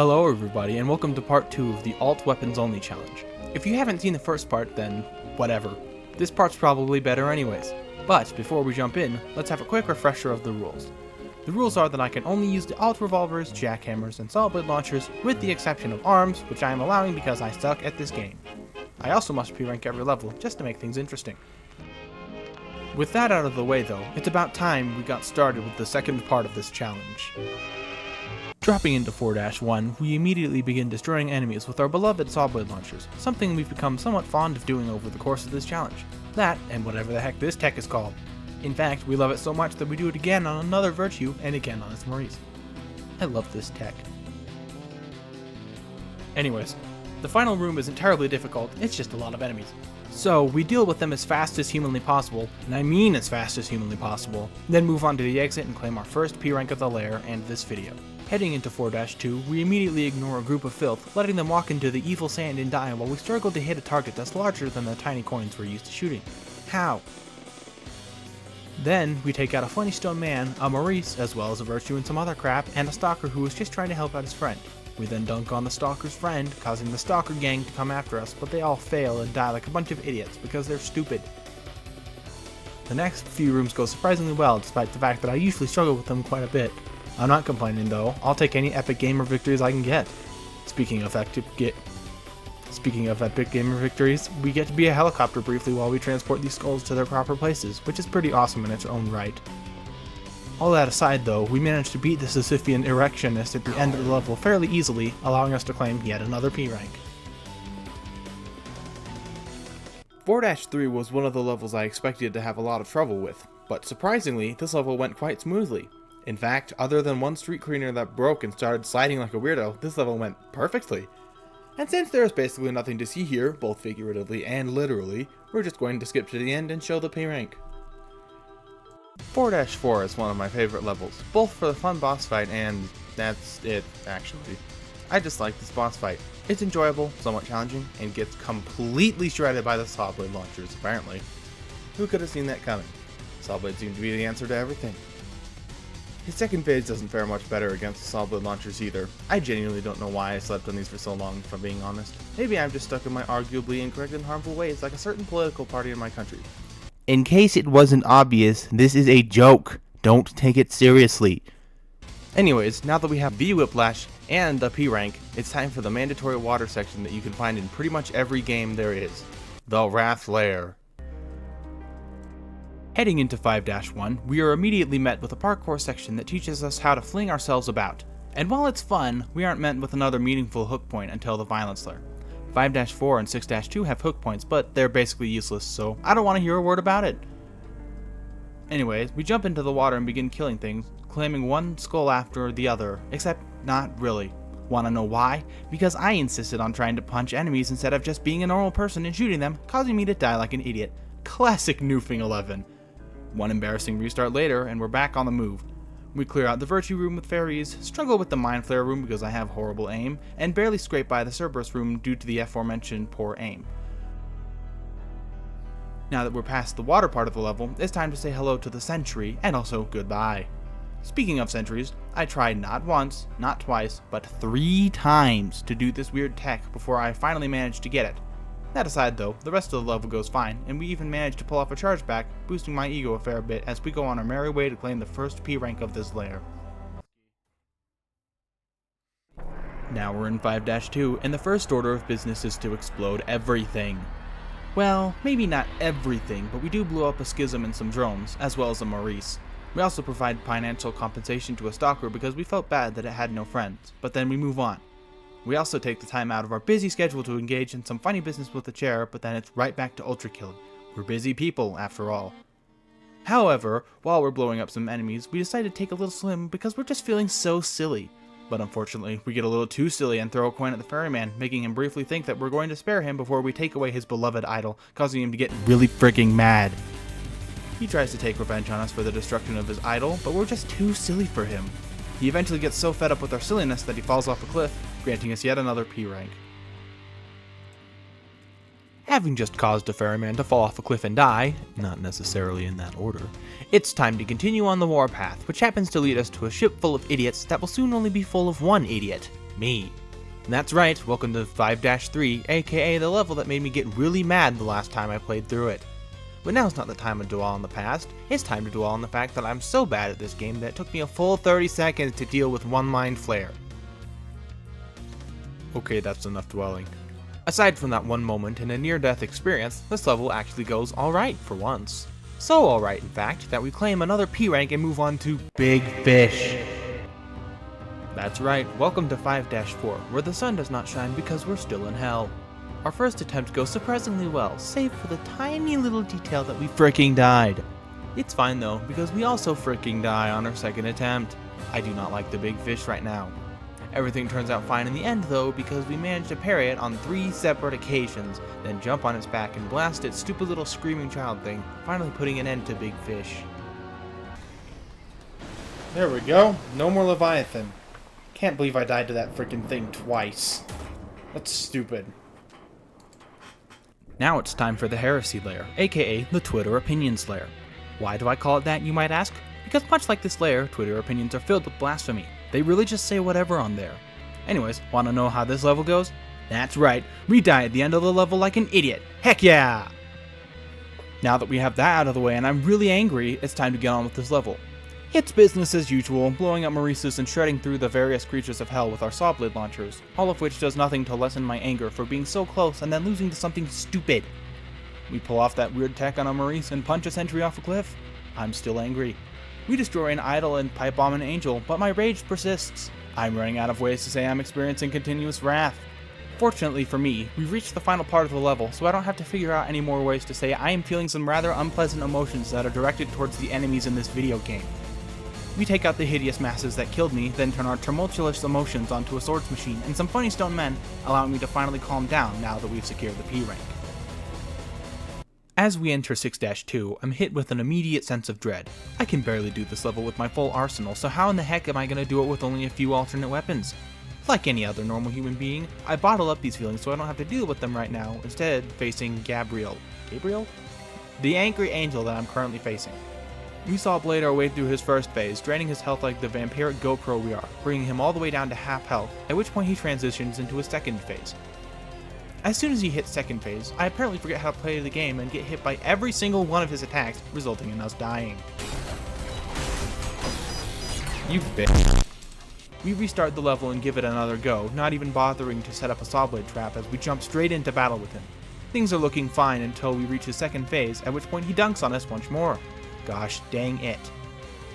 Hello everybody, and welcome to part 2 of the Alt Weapons Only challenge. If you haven't seen the first part, then whatever. This part's probably better anyways. But before we jump in, let's have a quick refresher of the rules. The rules are that I can only use the alt revolvers, jackhammers, and solid blade launchers, with the exception of arms, which I am allowing because I suck at this game. I also must P-rank every level, just to make things interesting. With that out of the way though, it's about time we got started with the second part of this challenge. Dropping into 4-1, we immediately begin destroying enemies with our beloved saw blade launchers, something we've become somewhat fond of doing over the course of this challenge. That, and whatever the heck this tech is called. In fact, we love it so much that we do it again on another Virtue, and again on its Maurice. I love this tech. Anyways, the final room isn't terribly difficult, it's just a lot of enemies. So, we deal with them as fast as humanly possible, and I mean as fast as humanly possible, then move on to the exit and claim our first P rank of the lair and this video. Heading into 4-2, we immediately ignore a group of filth, letting them walk into the evil sand and die while we struggle to hit a target that's larger than the tiny coins we're used to shooting. How? Then, we take out a funny stone man, a Maurice, as well as a Virtue and some other crap, and a stalker who was just trying to help out his friend. We then dunk on the stalker's friend, causing the stalker gang to come after us, but they all fail and die like a bunch of idiots because they're stupid. The next few rooms go surprisingly well, despite the fact that I usually struggle with them quite a bit. I'm not complaining though, I'll take any epic gamer victories I can get. Speaking of epic gamer victories, we get to be a helicopter briefly while we transport these skulls to their proper places, which is pretty awesome in its own right. All that aside though, we managed to beat the Sisyphean erectionist at the end of the level fairly easily, allowing us to claim yet another P rank. 4-3 was one of the levels I expected to have a lot of trouble with, but surprisingly, this level went quite smoothly. In fact, other than one street cleaner that broke and started sliding like a weirdo, this level went perfectly. And since there is basically nothing to see here, both figuratively and literally, we're just going to skip to the end and show the P rank. 4-4 is one of my favorite levels, both for the fun boss fight and that's it, actually. I just like this boss fight. It's enjoyable, somewhat challenging, and gets completely shredded by the saw blade launchers, apparently. Who could have seen that coming? Saw blade seemed to be the answer to everything. His second phase doesn't fare much better against the saw blade launchers either. I genuinely don't know why I slept on these for so long, if I'm being honest. Maybe I'm just stuck in my arguably incorrect and harmful ways like a certain political party in my country. In case it wasn't obvious, this is a joke. Don't take it seriously. Anyways, now that we have the Whiplash and the P rank, it's time for the mandatory water section that you can find in pretty much every game there is. The Wrath Lair. Heading into 5-1, we are immediately met with a parkour section that teaches us how to fling ourselves about. And while it's fun, we aren't met with another meaningful hook point until the Violence Lair. 5-4 and 6-2 have hook points, but they're basically useless, so I don't want to hear a word about it. Anyways, we jump into the water and begin killing things, claiming one skull after the other, except not really. Wanna know why? Because I insisted on trying to punch enemies instead of just being a normal person and shooting them, causing me to die like an idiot. Classic noofing 11. One embarrassing restart later, and we're back on the move. We clear out the Virtue room with fairies, struggle with the Mind Flare room because I have horrible aim, and barely scrape by the Cerberus room due to the aforementioned poor aim. Now that we're past the water part of the level, it's time to say hello to the Sentry, and also goodbye. Speaking of sentries, I tried not once, not twice, but 3 times to do this weird tech before I finally managed to get it. That aside though, the rest of the level goes fine, and we even managed to pull off a chargeback, boosting my ego a fair bit as we go on our merry way to claim the first P rank of this lair. Now we're in 5-2, and the first order of business is to explode everything. Well, maybe not everything, but we do blow up a schism and some drones, as well as a Maurice. We also provide financial compensation to a stalker because we felt bad that it had no friends, but then we move on. We also take the time out of our busy schedule to engage in some funny business with the chair, but then it's right back to ULTRAKILL. We're busy people, after all. However, while we're blowing up some enemies, we decide to take a little swim because we're just feeling so silly. But unfortunately, we get a little too silly and throw a coin at the ferryman, making him briefly think that we're going to spare him before we take away his beloved idol, causing him to get really freaking mad. He tries to take revenge on us for the destruction of his idol, but we're just too silly for him. He eventually gets so fed up with our silliness that he falls off a cliff, granting us yet another P rank. Having just caused a ferryman to fall off a cliff and die, not necessarily in that order, it's time to continue on the warpath, which happens to lead us to a ship full of idiots that will soon only be full of one idiot, me. And that's right, welcome to 5-3, aka the level that made me get really mad the last time I played through it. But now's not the time to dwell on the past, it's time to dwell on the fact that I'm so bad at this game that it took me a full 30 seconds to deal with one mind flare. Okay, that's enough dwelling. Aside from that one moment in a near-death experience, this level actually goes alright for once. So alright, in fact, that we claim another P rank and move on to Big Fish. That's right, welcome to 5-4, where the sun does not shine because we're still in hell. Our first attempt goes surprisingly well, save for the tiny little detail that we fricking died. It's fine though, because we also fricking die on our second attempt. I do not like the Big Fish right now. Everything turns out fine in the end though, because we managed to parry it on 3 separate occasions, then jump on its back and blast its stupid little screaming child thing, finally putting an end to Big Fish. There we go. No more Leviathan. Can't believe I died to that freaking thing twice. That's stupid. Now it's time for the Heresy Lair, aka the Twitter Opinions Lair. Why do I call it that, you might ask? Because much like this lair, Twitter opinions are filled with blasphemy. They really just say whatever on there. Anyways, wanna know how this level goes? That's right, we die at the end of the level like an idiot. Heck yeah! Now that we have that out of the way and I'm really angry, it's time to get on with this level. It's business as usual, blowing up Maurice's and shredding through the various creatures of hell with our saw blade launchers, all of which does nothing to lessen my anger for being so close and then losing to something stupid. We pull off that weird tech on a Maurice and punch a sentry off a cliff. I'm still angry. We destroy an idol and pipe bomb an angel, but my rage persists. I'm running out of ways to say I'm experiencing continuous wrath. Fortunately for me, we've reached the final part of the level, so I don't have to figure out any more ways to say I am feeling some rather unpleasant emotions that are directed towards the enemies in this video game. We take out the hideous masses that killed me, then turn our tumultuous emotions onto a swords machine and some funny stone men, allowing me to finally calm down now that we've secured the P rank. As we enter 6-2, I'm hit with an immediate sense of dread. I can barely do this level with my full arsenal, so how in the heck am I going to do it with only a few alternate weapons? Like any other normal human being, I bottle up these feelings so I don't have to deal with them right now, instead facing Gabriel? The angry angel that I'm currently facing. We saw Blade our way through his first phase, draining his health like the vampiric GoPro we are, bringing him all the way down to half health, at which point he transitions into his second phase. As soon as he hits second phase, I apparently forget how to play the game and get hit by every single one of his attacks, resulting in us dying. You bitch. We restart the level and give it another go, not even bothering to set up a saw blade trap as we jump straight into battle with him. Things are looking fine until we reach his second phase, at which point he dunks on us once more. Gosh dang it.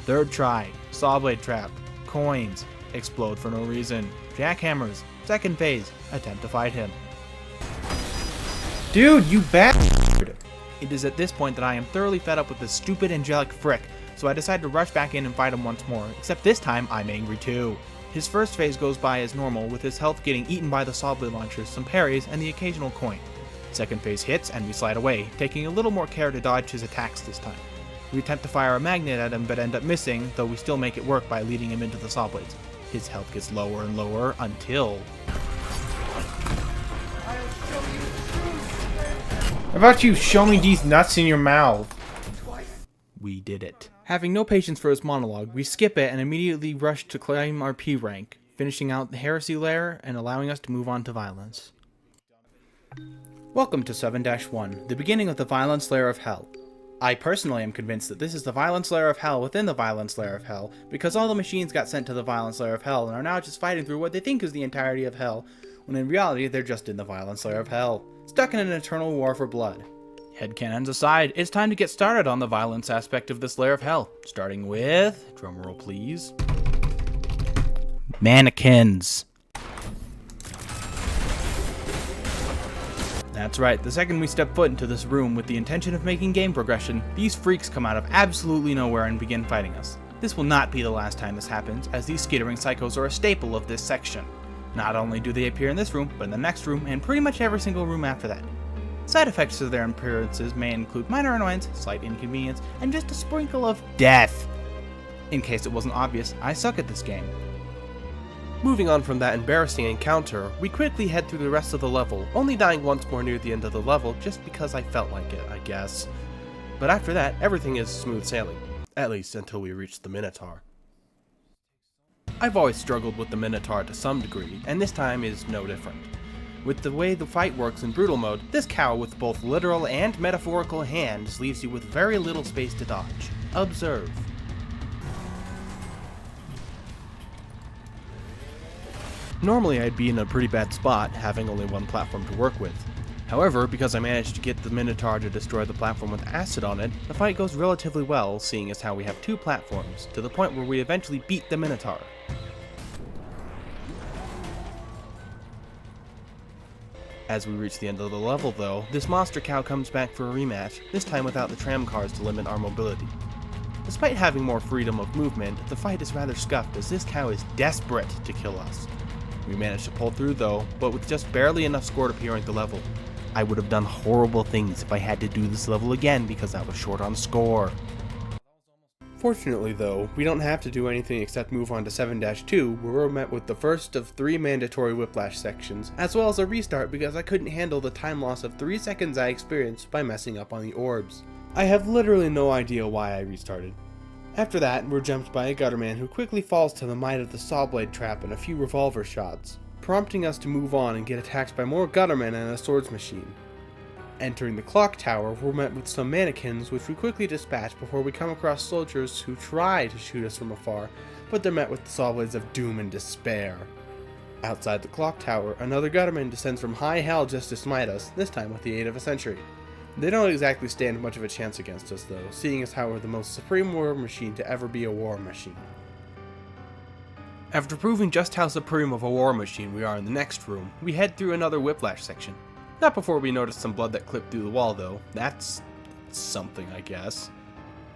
Third try, saw blade trap, coins, explode for no reason, jackhammers, second phase, attempt to fight him. Dude, you bastard! It is at this point that I am thoroughly fed up with this stupid angelic frick, so I decide to rush back in and fight him once more, except this time I'm angry too. His first phase goes by as normal, with his health getting eaten by the saw blade launchers, some parries, and the occasional coin. Second phase hits and we slide away, taking a little more care to dodge his attacks this time. We attempt to fire a magnet at him but end up missing, though we still make it work by leading him into the saw blades. His health gets lower and lower until... How about you show me these nuts in your mouth? We did it. Having no patience for his monologue, we skip it and immediately rush to claim our P rank, finishing out the Heresy Lair and allowing us to move on to Violence. Welcome to 7-1, the beginning of the Violence Lair of Hell. I personally am convinced that this is the Violence Lair of Hell within the Violence Lair of Hell, because all the machines got sent to the Violence Lair of Hell and are now just fighting through what they think is the entirety of Hell, when in reality they're just in the Violence Lair of Hell, stuck in an eternal war for blood. Headcanons aside, it's time to get started on the violence aspect of this lair of hell, starting with, drumroll please, mannequins. That's right, the second we step foot into this room with the intention of making game progression, these freaks come out of absolutely nowhere and begin fighting us. This will not be the last time this happens, as these skittering psychos are a staple of this section. Not only do they appear in this room, but in the next room, and pretty much every single room after that. Side effects of their appearances may include minor annoyance, slight inconvenience, and just a sprinkle of death. In case it wasn't obvious, I suck at this game. Moving on from that embarrassing encounter, we quickly head through the rest of the level, only dying once more near the end of the level just because I felt like it, I guess. But after that, everything is smooth sailing. At least until we reach the Minotaur. I've always struggled with the Minotaur to some degree, and this time is no different. With the way the fight works in brutal mode, this cow with both literal and metaphorical hands leaves you with very little space to dodge. Observe. Normally I'd be in a pretty bad spot, having only one platform to work with. However, because I managed to get the Minotaur to destroy the platform with acid on it, the fight goes relatively well, seeing as how we have 2 platforms, to the point where we eventually beat the Minotaur. As we reach the end of the level though, this monster cow comes back for a rematch, this time without the tram cars to limit our mobility. Despite having more freedom of movement, the fight is rather scuffed as this cow is desperate to kill us. We managed to pull through though, but with just barely enough score to P-rank the level. I would have done horrible things if I had to do this level again because I was short on score. Fortunately though, we don't have to do anything except move on to 7-2, where we're met with the first of 3 mandatory whiplash sections, as well as a restart because I couldn't handle the time loss of 3 seconds I experienced by messing up on the orbs. I have literally no idea why I restarted. After that, we're jumped by a gutterman who quickly falls to the might of the saw blade trap and a few revolver shots, prompting us to move on and get attacked by more guttermen and a swords machine. Entering the clock tower, we're met with some mannequins which we quickly dispatch before we come across soldiers who try to shoot us from afar, but they're met with the saw blades of doom and despair. Outside the clock tower, another gutterman descends from high hell just to smite us, this time with the aid of a sentry. They don't exactly stand much of a chance against us though, seeing as how we're the most supreme war machine to ever be a war machine. After proving just how supreme of a war machine we are in the next room, we head through another whiplash section. Not before we notice some blood that clipped through the wall though. That's something, I guess.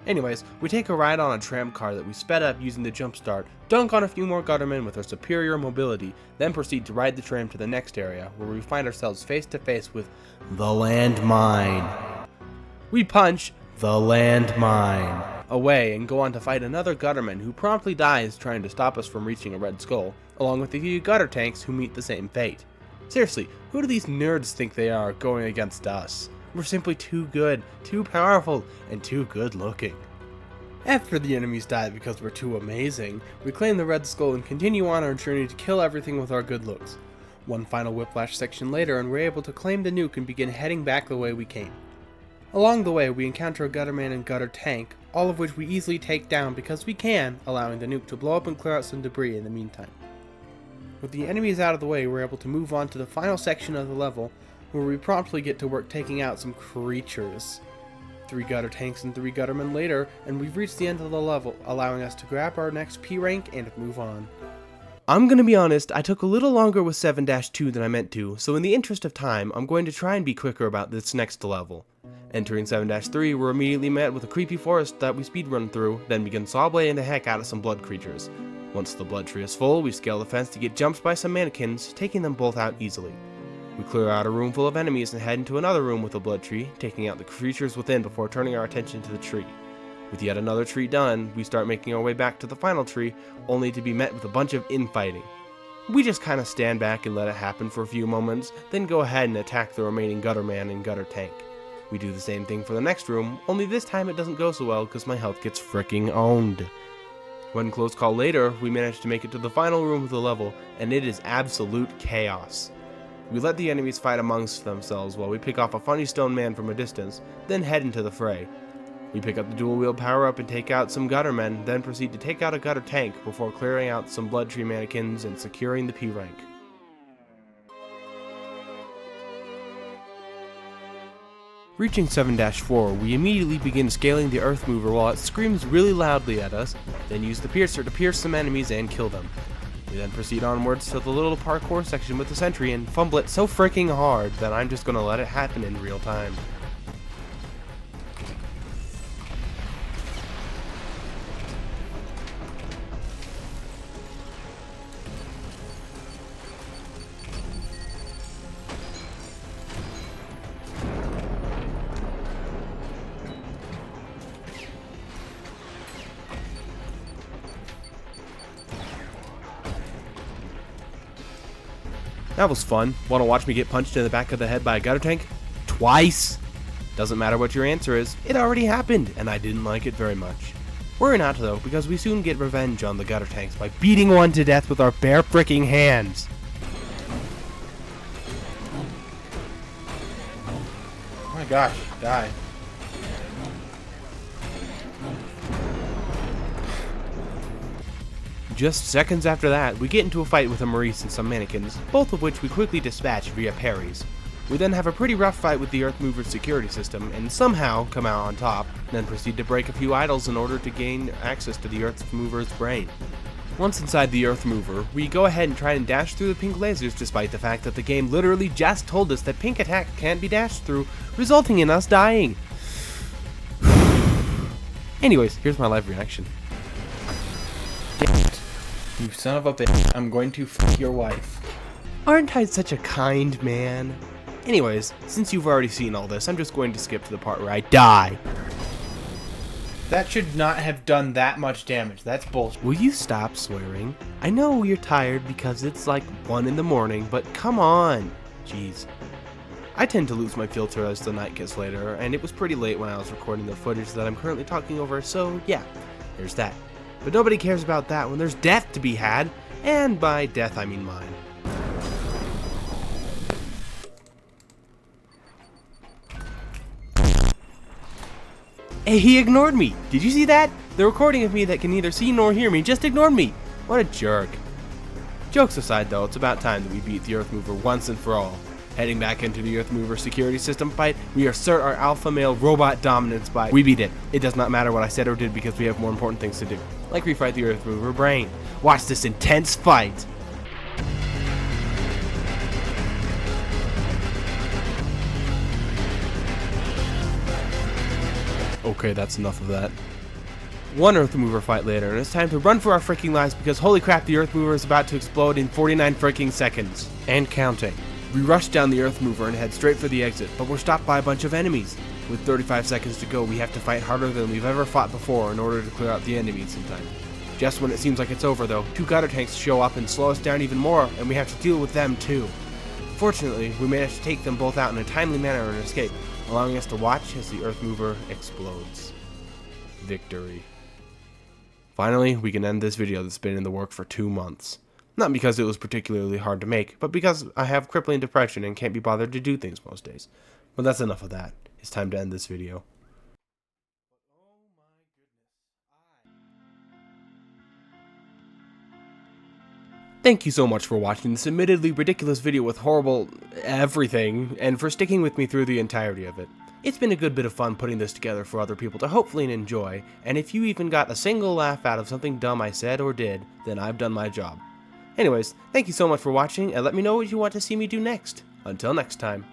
Anyways, we take a ride on a tram car that we sped up using the jump start, dunk on a few more guttermen with our superior mobility, then proceed to ride the tram to the next area where we find ourselves face to face with the landmine. We punch the landmine away and go on to fight another gutterman who promptly dies trying to stop us from reaching a red skull, along with a few gutter tanks who meet the same fate. Seriously, who do these nerds think they are going against us? We're simply too good, too powerful, and too good looking. After the enemies die because we're too amazing, we claim the red skull and continue on our journey to kill everything with our good looks. One final whiplash section later and we're able to claim the nuke and begin heading back the way we came. Along the way we encounter a gutterman and gutter tank, all of which we easily take down because we can, allowing the nuke to blow up and clear out some debris in the meantime. With the enemies out of the way, we're able to move on to the final section of the level, where we promptly get to work taking out some creatures. 3 gutter tanks and 3 guttermen later, and we've reached the end of the level, allowing us to grab our next P rank and move on. I'm gonna be honest, I took a little longer with 7-2 than I meant to, so in the interest of time, I'm going to try and be quicker about this next level. Entering 7-3, we're immediately met with a creepy forest that we speedrun through, then begin sawblading the heck out of some blood creatures. Once the blood tree is full, we scale the fence to get jumped by some mannequins, taking them both out easily. We clear out a room full of enemies and head into another room with a blood tree, taking out the creatures within before turning our attention to the tree. With yet another tree done, we start making our way back to the final tree, only to be met with a bunch of infighting. We just kinda stand back and let it happen for a few moments, then go ahead and attack the remaining gutterman and gutter tank. We do the same thing for the next room, only this time it doesn't go so well because my health gets fricking owned. One close call later, we manage to make it to the final room of the level, and it is absolute chaos. We let the enemies fight amongst themselves while we pick off a funny stone man from a distance, then head into the fray. We pick up the dual wheel power up and take out some guttermen, then proceed to take out a gutter tank before clearing out some blood tree mannequins and securing the P rank. Reaching 7-4, we immediately begin scaling the earth mover while it screams really loudly at us, then use the piercer to pierce some enemies and kill them. We then proceed onwards to the little parkour section with the sentry and fumble it so freaking hard that I'm just gonna let it happen in real time. That was fun. Want to watch me get punched in the back of the head by a gutter tank? Twice! Doesn't matter what your answer is, it already happened, and I didn't like it very much. Worry not though, because we soon get revenge on the gutter tanks by beating one to death with our bare fricking hands. Oh my gosh, die. Just seconds after that, we get into a fight with a Maurice and some mannequins, both of which we quickly dispatch via parries. We then have a pretty rough fight with the Earth Mover's security system, and somehow come out on top, then proceed to break a few idols in order to gain access to the Earth Mover's brain. Once inside the Earth Mover, we go ahead and try and dash through the pink lasers despite the fact that the game literally just told us that pink attack can't be dashed through, resulting in us dying. Anyways, here's my live reaction. You son of a bitch. I'm going to f your wife. Aren't I such a kind man? Anyways, since you've already seen all this, I'm just going to skip to the part where I die. That should not have done that much damage. That's bullshit. Will you stop swearing? I know you're tired because it's like 1 in the morning, but come on. Jeez. I tend to lose my filter as the night gets later, and it was pretty late when I was recording the footage that I'm currently talking over, so yeah, there's that. But nobody cares about that when there's death to be had, and by death I mean mine. Hey, he ignored me! Did you see that? The recording of me that can neither see nor hear me just ignored me! What a jerk. Jokes aside though, it's about time that we beat the Earth Mover once and for all. Heading back into the Earth Mover security system fight, we assert our alpha male robot dominance by we beat it. It does not matter what I said or did because we have more important things to do. Like refight the Earth Mover brain. Watch this intense fight! Okay, that's enough of that. One Earth Mover fight later, and it's time to run for our freaking lives because holy crap, the Earth Mover is about to explode in 49 freaking seconds. And counting. We rush down the Earth Mover and head straight for the exit, but we're stopped by a bunch of enemies. With 35 seconds to go, we have to fight harder than we've ever fought before in order to clear out the enemies in time. Just when it seems like it's over though, 2 gutter tanks show up and slow us down even more, and we have to deal with them too. Fortunately, we managed to take them both out in a timely manner and escape, allowing us to watch as the Earth Mover explodes. Victory. Finally, we can end this video that's been in the work for 2 months. Not because it was particularly hard to make, but because I have crippling depression and can't be bothered to do things most days. But that's enough of that. It's time to end this video. Thank you so much for watching this admittedly ridiculous video with horrible everything, and for sticking with me through the entirety of it. It's been a good bit of fun putting this together for other people to hopefully enjoy, and if you even got a single laugh out of something dumb I said or did, then I've done my job. Anyways, thank you so much for watching, and let me know what you want to see me do next. Until next time.